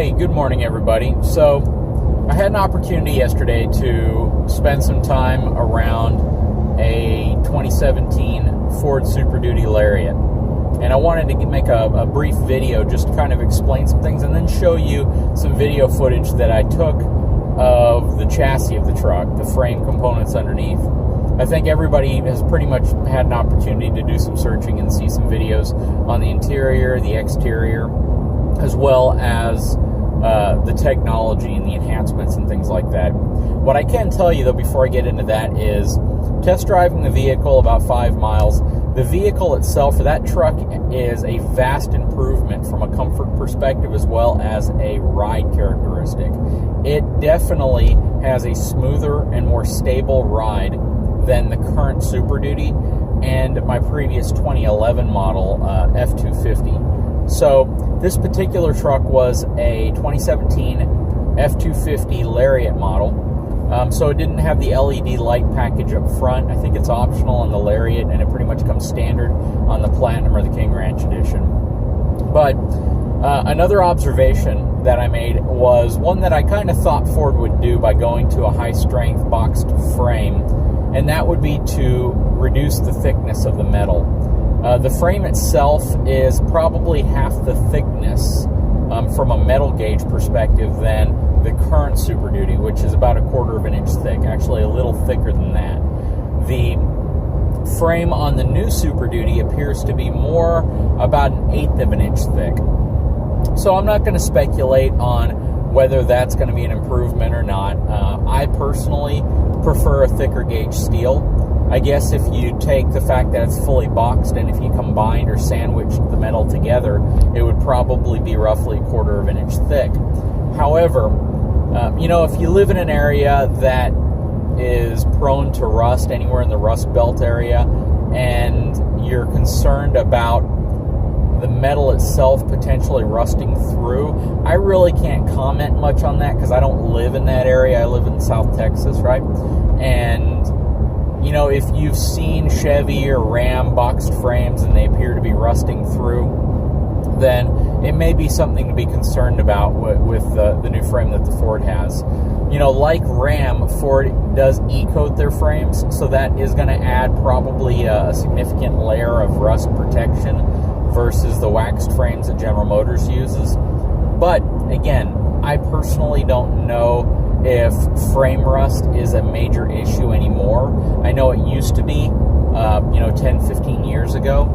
Hey, good morning, everybody. So, I had an opportunity yesterday to spend some time around a 2017 Ford Super Duty Lariat. And I wanted to make a brief video just to kind of explain some things and then show you some video footage that I took of the chassis of the truck, the frame components underneath. I think everybody has pretty much had an opportunity to do some searching and see some videos on the interior, the exterior, as well as the technology and the enhancements and things like that. What I can tell you, though, before I get into that is test driving the vehicle about 5 miles. The vehicle itself for that truck is a vast improvement from a comfort perspective as well as a ride characteristic. It definitely has a smoother and more stable ride than the current Super Duty and my previous 2011 model F250. So this particular truck was a 2017 F250 Lariat model. So it didn't have the LED light package up front. I think it's optional on the Lariat, and it pretty much comes standard on the Platinum or the King Ranch Edition. But another observation that I made was one that I kind of thought Ford would do by going to a high-strength boxed frame, and that would be to reduce the thickness of the metal. The frame itself is probably half the thickness from a metal gauge perspective than the current Super Duty, which is about 1/4 of an inch thick, actually a little thicker than that. The frame on the new Super Duty appears to be more about 1/8 of an inch thick. So I'm not going to speculate on whether that's going to be an improvement or not. I personally prefer a thicker gauge steel. I guess if you take the fact that it's fully boxed and if you combined or sandwiched the metal together, it would probably be roughly 1/4 of an inch thick. However, if you live in an area that is prone to rust, anywhere in the Rust Belt area, and you're concerned about the metal itself potentially rusting through, I really can't comment much on that because I don't live in that area. I live in South Texas, right? And if you've seen Chevy or Ram boxed frames and they appear to be rusting through, then it may be something to be concerned about with the new frame that the Ford has. Like Ram, Ford does e-coat their frames, so that is going to add probably a significant layer of rust protection versus the waxed frames that General Motors uses. But again, I personally don't know if frame rust is a major issue anymore. I know it used to be, 10, 15 years ago.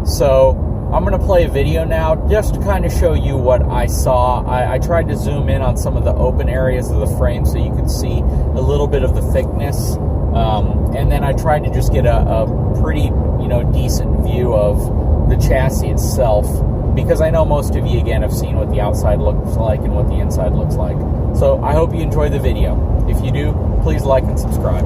So I'm going to play a video now just to kind of show you what I saw. I tried to zoom in on some of the open areas of the frame so you could see a little bit of the thickness. And then I tried to just get a pretty, decent view of the chassis itself, because I know most of you, again, have seen what the outside looks like and what the inside looks like. So I hope you enjoy the video. If you do, please like and subscribe.